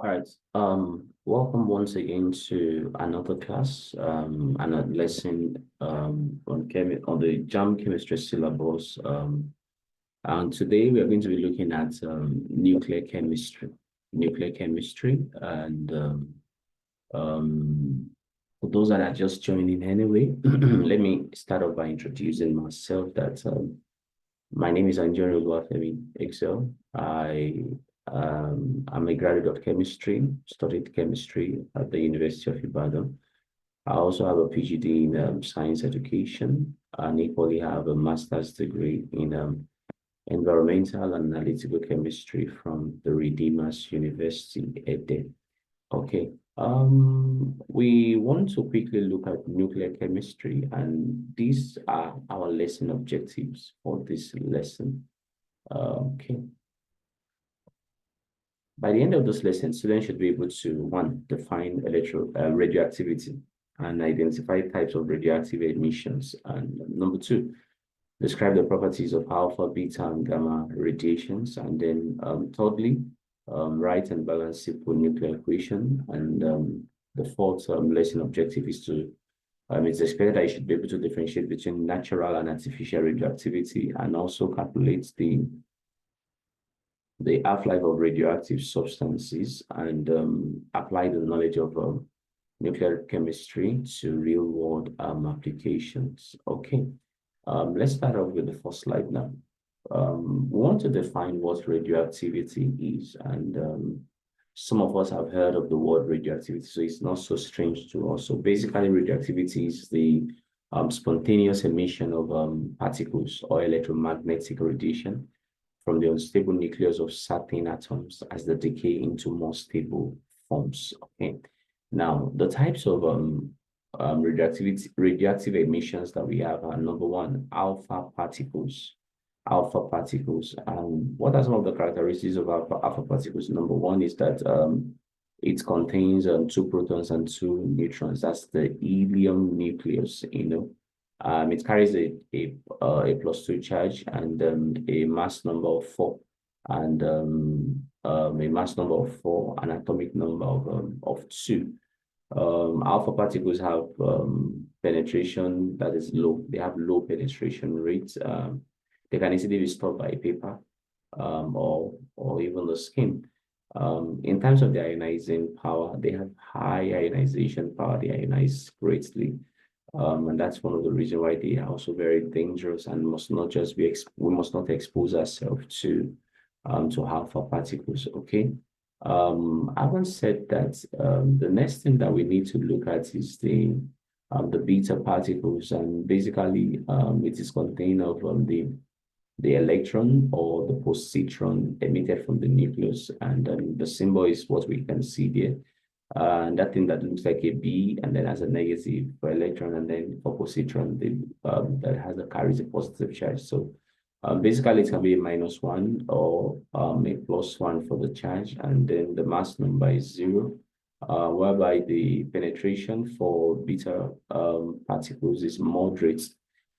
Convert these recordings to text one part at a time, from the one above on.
All right. Welcome once again to another class, and a lesson on the JAM chemistry syllabus. And today we are going to be looking at nuclear chemistry. And for those that are just joining anyway, let me start off by introducing myself. My name is Anjori Oluwafemi Excel. I'm a graduate of chemistry, studied chemistry at the University of Ibadan. I also have a PhD in science education and equally have a master's degree in environmental and analytical chemistry from the Redeemers University, Ede. Okay. We want to quickly look at nuclear chemistry, and these are our lesson objectives for this lesson. Okay. By the end of this lesson, students should be able to, one, define radioactivity and identify types of radioactive emissions. And number two, describe the properties of alpha, beta, and gamma radiations. And then thirdly, write and balance simple nuclear equation. And the fourth lesson objective is it's expected that you should be able to differentiate between natural and artificial radioactivity and also calculate the half-life of radioactive substances and apply the knowledge of nuclear chemistry to real-world applications. Okay, let's start off with the first slide now. We want to define what radioactivity is, and some of us have heard of the word radioactivity, so it's not so strange to us. So basically, radioactivity is the spontaneous emission of particles or electromagnetic radiation from the unstable nucleus of certain atoms as they decay into more stable forms. Okay. Now, the types of radioactive emissions that we have are number one, alpha particles. And what are some of the characteristics of alpha particles? Number one is that it contains 2 protons and 2 neutrons. That's the helium nucleus, it carries a +2 charge and a mass number of 4 and an atomic number of 2. Alpha particles have penetration that is low. They have low penetration rates. They can easily be stored by paper or even the skin. In terms of the ionizing power, they have high ionization power. They ionize greatly. And that's one of the reasons why they are also very dangerous and must not just be we must not expose ourselves to alpha particles. Okay. Having said that, the next thing that we need to look at is the beta particles, and basically it is contained of the electron or the positron emitted from the nucleus, and the symbol is what we can see there. And that thing that looks like a B and then has a negative for electron, and then for positron that carries a positive charge. So basically it can be a -1 or a +1 for the charge, and then the mass number is 0, whereby the penetration for beta particles is moderate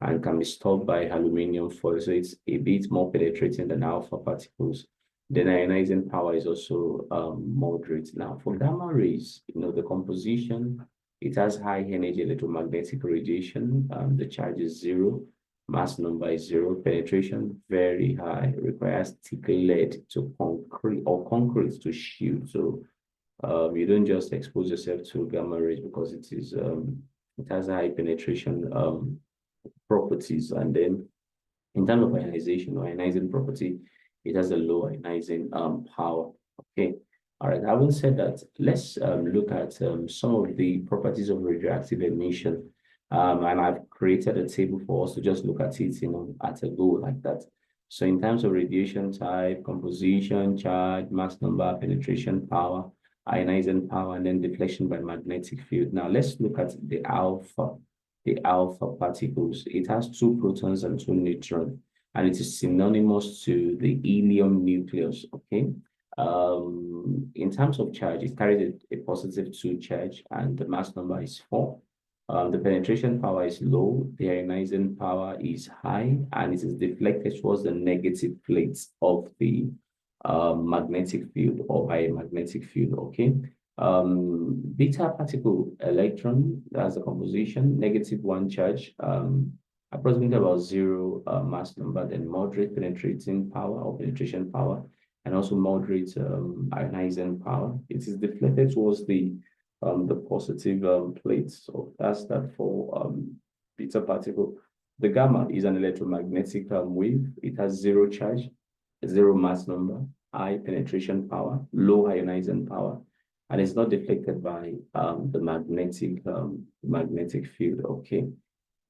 and can be stopped by aluminum foil. So it's a bit more penetrating than alpha particles. Then ionizing power is also moderate. Now, for gamma rays, the composition, it has high energy electromagnetic radiation. The charge is 0, mass number is 0, penetration very high, requires thick lead to concrete to shield. So you don't just expose yourself to gamma rays because it has high penetration properties. And then in terms of ionization or ionizing property, it has a low ionizing power. Okay. All right. Having said that, let's look at some of the properties of radioactive emission. And I've created a table for us to just look at it, at a go like that. So in terms of radiation type, composition, charge, mass number, penetration power, ionizing power, and then deflection by magnetic field. Now let's look at the alpha particles. It has 2 protons and 2 neutrons, and it is synonymous to the helium nucleus. Okay. In terms of charge, it carries a +2 charge, and the mass number is 4. The penetration power is low, the ionizing power is high, and it is deflected towards the negative plates of the magnetic field or by a magnetic field, okay? Beta particle electron, that's the composition, -1 charge, approximately about 0 mass number, then moderate penetrating power or penetration power, and also moderate ionizing power. It is deflected towards the positive plate. So that's that for beta particle. The gamma is an electromagnetic wave. It has 0 charge, 0 mass number, high penetration power, low ionizing power, and it's not deflected by the magnetic field. Okay.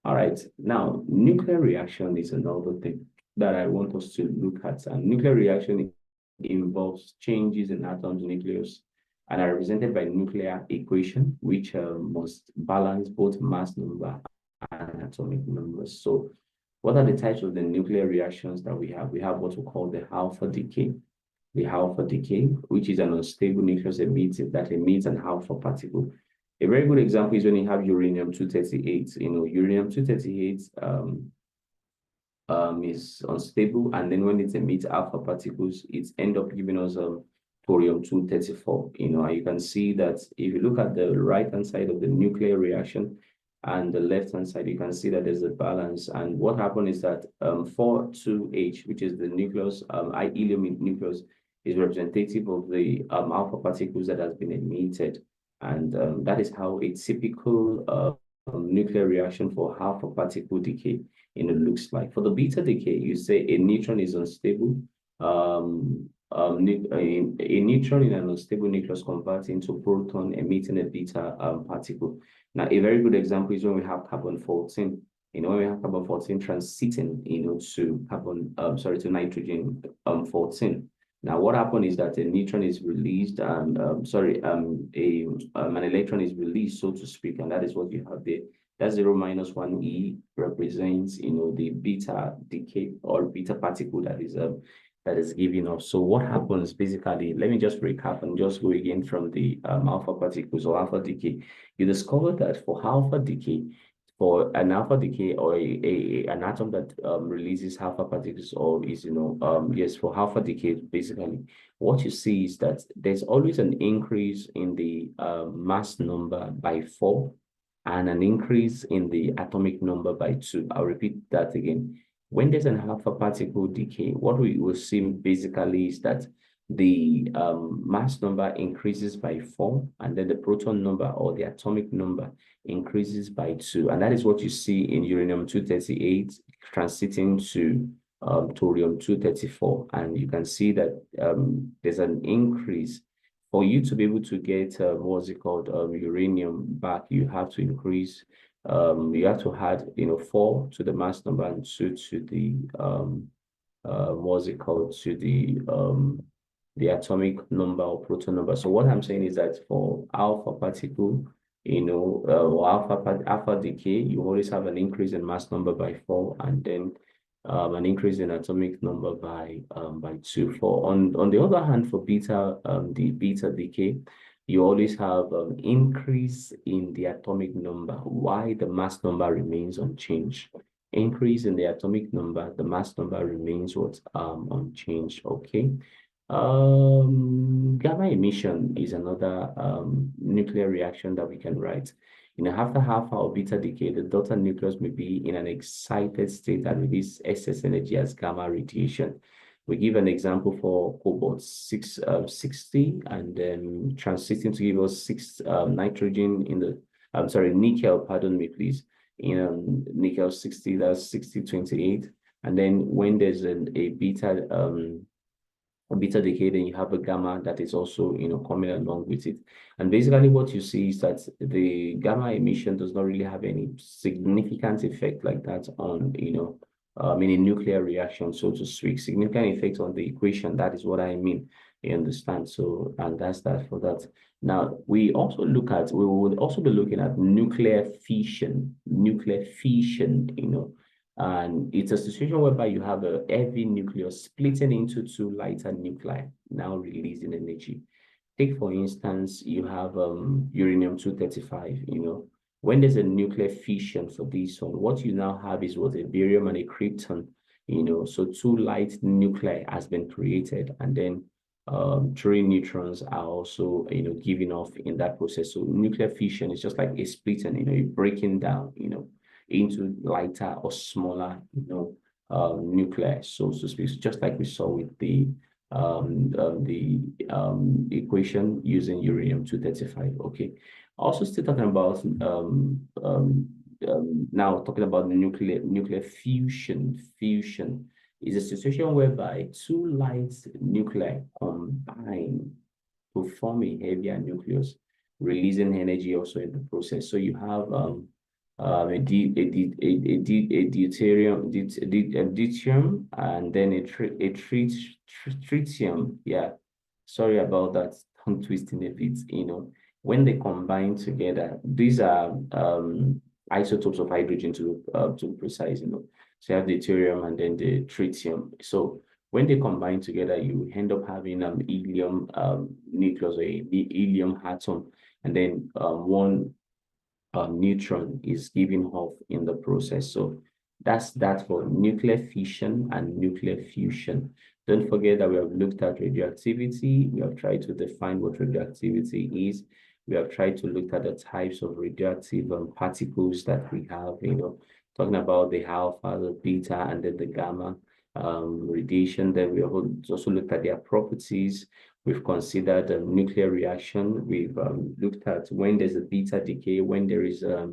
All right. Now, nuclear reaction is another thing that I want us to look at. And nuclear reaction involves changes in atoms nucleus and are represented by nuclear equation, which must balance both mass number and atomic numbers. So what are the types of the nuclear reactions that we have? We have what we call the alpha decay. The alpha decay, which is an unstable nucleus that emits an alpha particle. A very good example is when you have uranium-238. You know, uranium-238 is unstable, and then when it emits alpha particles, it ends up giving us thorium-234. You know, and you can see that if you look at the right-hand side of the nuclear reaction and the left-hand side, you can see that there's a balance. And what happened is that 4,2H, which is the nucleus, helium nucleus, is representative of the alpha particles that has been emitted. And that is how a typical nuclear reaction for alpha particle decay, you know, looks like. For the beta decay, you say a neutron is unstable. A neutron in an unstable nucleus converts into proton, emitting a beta particle. Now, a very good example is when we have carbon-14. You know, when we have carbon-14 transiting, you know, to to nitrogen 14. Now, what happened is that a neutron is released, and an electron is released, so to speak, and that is what you have there. That 0 - 1e represents, you know, the beta decay or beta particle that is giving off. So what happens basically? Let me just recap and just go again from the alpha particles or alpha decay. You discovered that for alpha decay, for an alpha decay or an atom that releases alpha particles, or is, you know, yes, for alpha decay, basically, what you see is that there's always an increase in the mass number by 4 and an increase in the atomic number by 2. I'll repeat that again. When there's an alpha particle decay, what we will see basically is that the mass number increases by 4, and then the proton number or the atomic number increases by 2. And that is what you see in uranium-238 transiting to thorium-234. And you can see that there's an increase. For you to be able to get what's it called, uranium back, you have to increase, you have to add, you know, 4 to the mass number and 2 to the what's it called, to the atomic number or proton number. So what I'm saying is that for alpha particle, you know, or alpha decay, you always have an increase in mass number by 4, and then an increase in atomic number by 2. For on the other hand, for beta, the beta decay, you always have an increase in the atomic number, while the mass number remains unchanged. Increase in the atomic number, the mass number remains unchanged. Okay. Gamma emission is another nuclear reaction that we can write. You know, after alpha or beta decay, the daughter nucleus may be in an excited state and release excess energy as gamma radiation. We give an example for cobalt-60 and then transiting to give us 6 nitrogen in the, nickel, pardon me, please, in nickel-60, that's 6028. And then when there's a beta decay, then you have a gamma that is also, you know, coming along with it. And basically what you see is that the gamma emission does not really have any significant effect like that on, you know, in a nuclear reaction, so to speak. Significant effect on the equation, that is what I mean. You understand? So, and that's that for that. Now, we would also be looking at nuclear fission, you know. And it's a situation whereby you have a heavy nucleus splitting into 2 lighter nuclei, now releasing energy. Take, for instance, you have uranium-235, you know. When there's a nuclear fission for this one, what you now have is what a barium and a krypton, you know. So 2 light nuclei has been created, and then 3 neutrons are also, given off in that process. So nuclear fission is just like a splitting, you're breaking down, into lighter or smaller, nuclei, so to speak, just like we saw with the equation using uranium-235. Okay. Also still talking about now talking about the nuclear fusion. Fusion is a situation whereby two light nuclei combine to form a heavier nucleus, releasing energy also in the process. So you have a deuterium and then a tritium. Yeah, sorry about that. I'm twisting a bit. When they combine together, these are isotopes of hydrogen to be precise. So you have the deuterium and then the tritium. So when they combine together, you end up having helium nucleus or a helium atom, and then one neutron is given off in the process. So that's that for nuclear fission and nuclear fusion. Don't forget that we have looked at radioactivity. We have tried to define what radioactivity is. We have tried to look at the types of radioactive particles that we have, talking about the alpha, the beta, and then the gamma radiation. Then we have also looked at their properties. We've considered a nuclear reaction. We've looked at when there's a beta decay, when there is a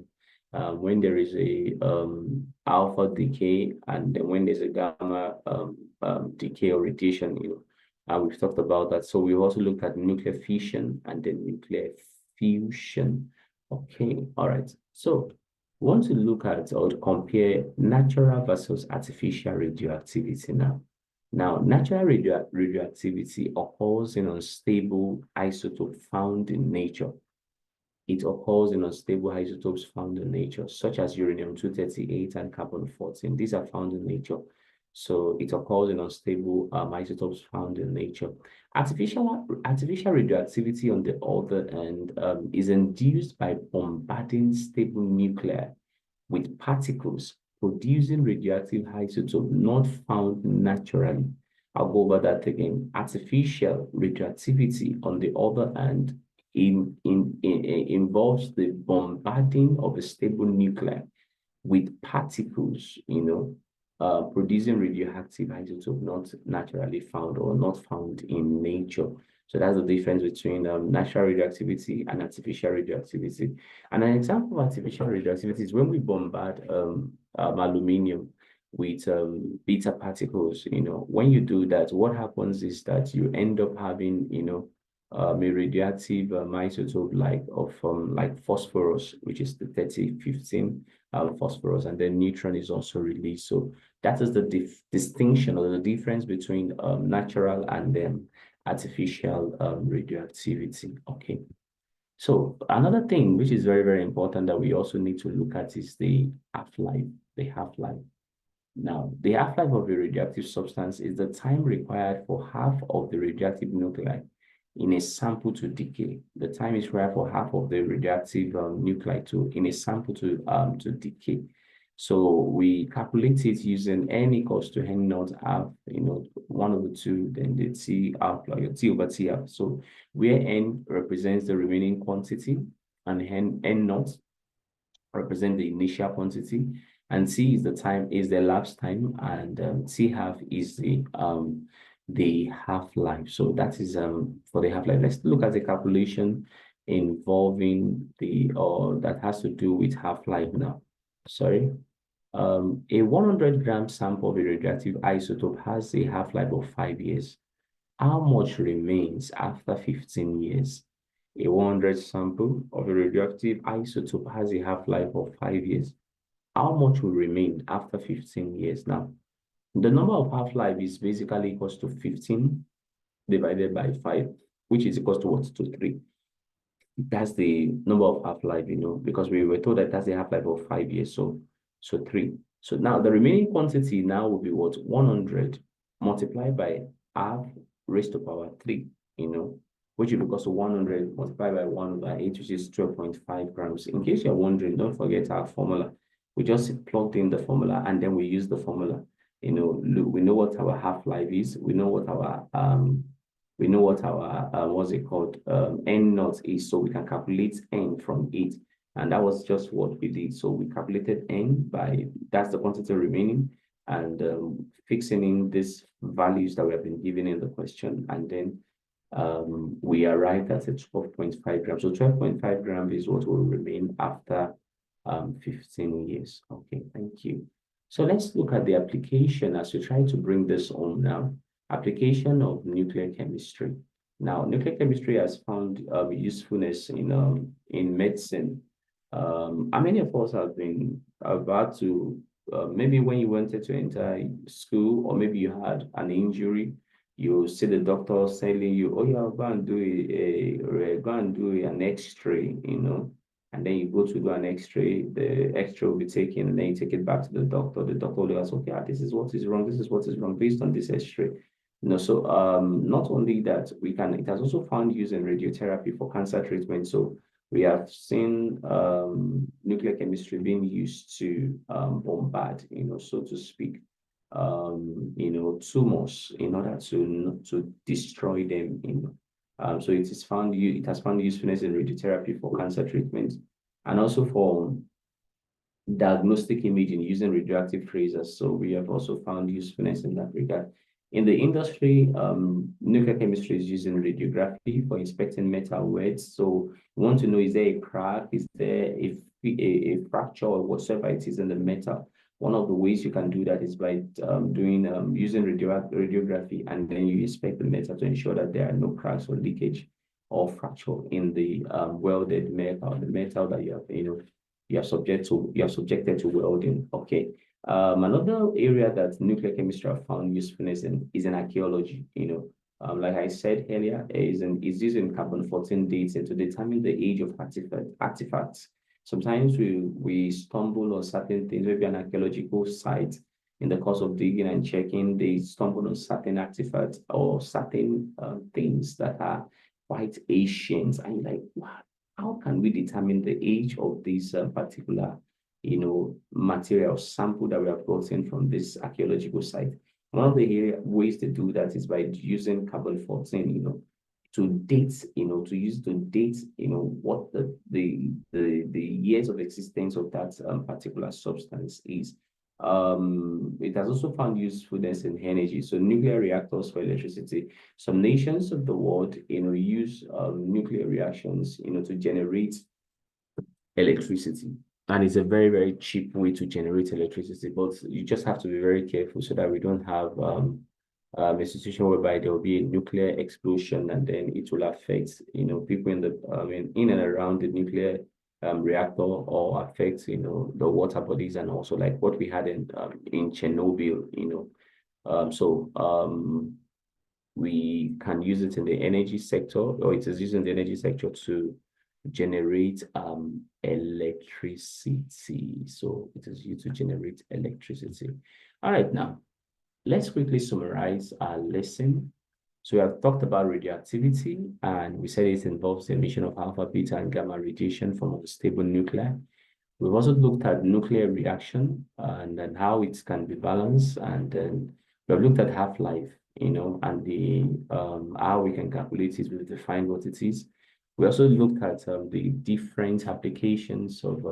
alpha decay, and then when there's a gamma decay or radiation. And we've talked about that. So we've also looked at nuclear fission and then nuclear fusion. Okay, all right. So we want to look at or to compare natural versus artificial radioactivity now. Now, natural radioactivity occurs in unstable isotope found in nature. It occurs in unstable isotopes found in nature, such as uranium-238 and carbon-14. These are found in nature. So it occurs in unstable isotopes found in nature. Artificial radioactivity, on the other hand, is induced by bombarding stable nuclei with particles producing radioactive isotope not found naturally. I'll go over that again. Artificial radioactivity, on the other hand, involves the bombarding of a stable nuclei with particles, producing radioactive isotope not naturally found or not found in nature. So that's the difference between natural radioactivity and artificial radioactivity. And an example of artificial radioactivity is when we bombard aluminum with beta particles. When you do that, what happens is that you end up having, a radioactive isotope like phosphorus, which is the 3015 phosphorus, and then neutron is also released. So that is the distinction or the difference between natural and then artificial radioactivity. Okay. So another thing which is very, very important that we also need to look at is the half-life. The half-life. Now, the half-life of a radioactive substance is the time required for half of the radioactive nuclei in a sample to decay. The time is required for half of the radioactive nuclei in a sample to decay. So we calculate it using n equals to n naught half, 1/2, then the T half, like T over T half. So where n represents the remaining quantity and n naught represent the initial quantity, and T is the elapsed time, and T half is the half-life. So that is for the half-life. Let's look at the calculation involving that has to do with half-life now. Sorry. A 100-gram sample of a radioactive isotope has a half-life of 5 years. How much remains after 15 years? A 100 sample of a radioactive isotope has a half-life of 5 years. How much will remain after 15 years? Now, the number of half-life is basically equals to 15 divided by 5, which is equals to what? To 3. That's the number of half-life, because we were told that that's the half-life of 5 years. So 3. So now the remaining quantity now will be what? 100 multiplied by half raised to power 3, which will equals to 100 multiplied by 1/8, which is 12.5 grams. In case you're wondering, don't forget our formula. We just plugged in the formula and then we use the formula. We know what our half-life is. We know what our we know what our, what's it called, N naught is, so we can calculate N from it. And that was just what we did. So we calculated N by, that's the quantity remaining, and fixing in these values that we have been given in the question. And then we arrived at a 12.5 grams. So 12.5 grams is what will remain after 15 years. Okay, thank you. So let's look at the application as we try to bring this home now. Application of nuclear chemistry. Now, nuclear chemistry has found usefulness in medicine. How many of us have been about to, maybe when you wanted to enter school, or maybe you had an injury, you see the doctor telling you, oh, yeah, go and do an X-ray, and then you go to do an X-ray, the X-ray will be taken, and then you take it back to the doctor. The doctor will ask, okay, this is what is wrong, this is what is wrong based on this X-ray. So not only that, it has also found use in radiotherapy for cancer treatment. So we have seen nuclear chemistry being used to bombard, so to speak, tumors in order to destroy them. So it has found usefulness in radiotherapy for cancer treatment, and also for diagnostic imaging using radioactive tracers. So we have also found usefulness in that regard. In the industry, nuclear chemistry is used in radiography for inspecting metal wets. So we want to know, is there a crack? Is there a fracture, or whatsoever it is in the metal? One of the ways you can do that is by using radiography, and then you inspect the metal to ensure that there are no cracks or leakage or fracture in the welded metal, the metal that you have subjected to welding. Okay. Another area that nuclear chemistry have found usefulness in is in archaeology. Like I said earlier, is using carbon-14 dating to determine the age of artifacts. Sometimes we stumble on certain things, maybe an archaeological site. In the course of digging and checking, they stumble on certain artifacts or certain things that are quite ancient. And you're like, wow, how can we determine the age of this particular material sample that we have brought in from this archaeological site? One of the ways to do that is by using carbon-14, to date, what the years of existence of that particular substance is. It has also found usefulness in energy. So nuclear reactors for electricity. Some nations of the world, use nuclear reactions, to generate electricity. And it's a very, very cheap way to generate electricity, but you just have to be very careful so that we don't have a situation whereby there will be a nuclear explosion, and then it will affect, people in and around the nuclear reactor, or affect, the water bodies, and also like what we had in Chernobyl, we can use it in the energy sector, or it is used in the energy sector to generate electricity. So it is used to generate electricity. All right, now let's quickly summarize our lesson. So we have talked about radioactivity, and we said it involves the emission of alpha, beta, and gamma radiation from unstable nuclei. We've also looked at nuclear reaction and then how it can be balanced, and then we've looked at half-life, and the how we can calculate it. We've defined what it is. We also looked at the different applications of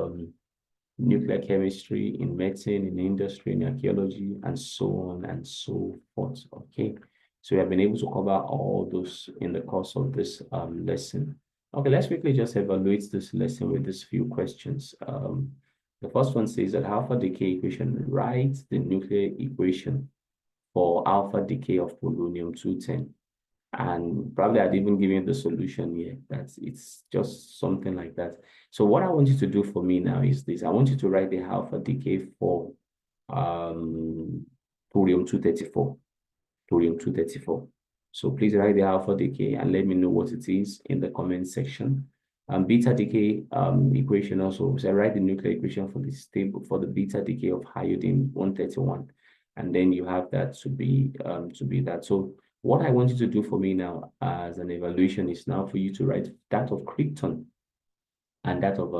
nuclear chemistry in medicine, in industry, in archaeology, and so on and so forth. Okay, so we have been able to cover all those in the course of this lesson. Okay, let's quickly just evaluate this lesson with these few questions. The first one says that alpha decay equation, write the nuclear equation for alpha decay of polonium-210. And probably I'd even given the solution here. It's just something like that. So what I want you to do for me now is this. I want you to write the alpha decay for thorium-234. Thorium-234. So please write the alpha decay and let me know what it is in the comment section. Beta decay equation also. So I write the nuclear equation for the beta decay of iodine-131. And then you have that to be that. So what I want you to do for me now as an evaluation is now for you to write that of krypton and that of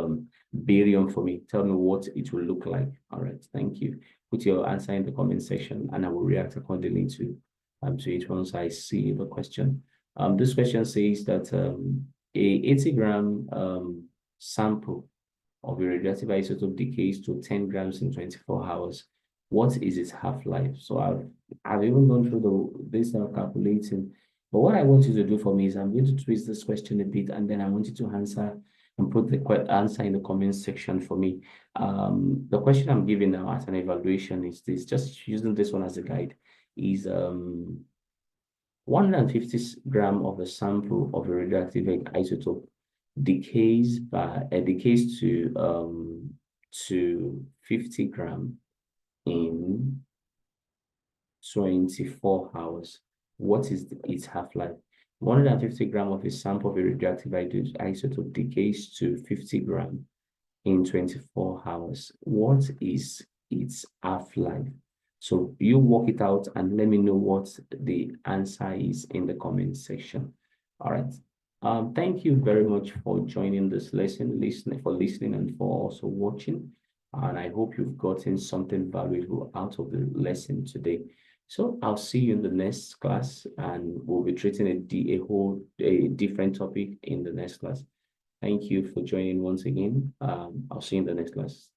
barium for me. Tell me what it will look like. All right, thank you. Put your answer in the comment section, and I will react accordingly to it once I see the question. This question says that a 80-gram sample of a radioactive isotope decays to 10 grams in 24 hours. What is its half-life? So I've even gone through this now calculating. But what I want you to do for me is I'm going to twist this question a bit, and then I want you to answer and put the answer in the comment section for me. The question I'm giving now as an evaluation is this, just using this one as a guide, is 150 gram of a sample of a radioactive isotope decays to 50 gram in 24 hours. What is its half-life? 150 gram of a sample of a radioactive isotope decays to 50 gram in 24 hours. What is its half-life? So you work it out and let me know what the answer is in the comment section. All right. Thank you very much for joining this lesson, listening and for also watching. And I hope you've gotten something valuable out of the lesson today. So I'll see you in the next class, and we'll be treating a different topic in the next class. Thank you for joining once again. I'll see you in the next class.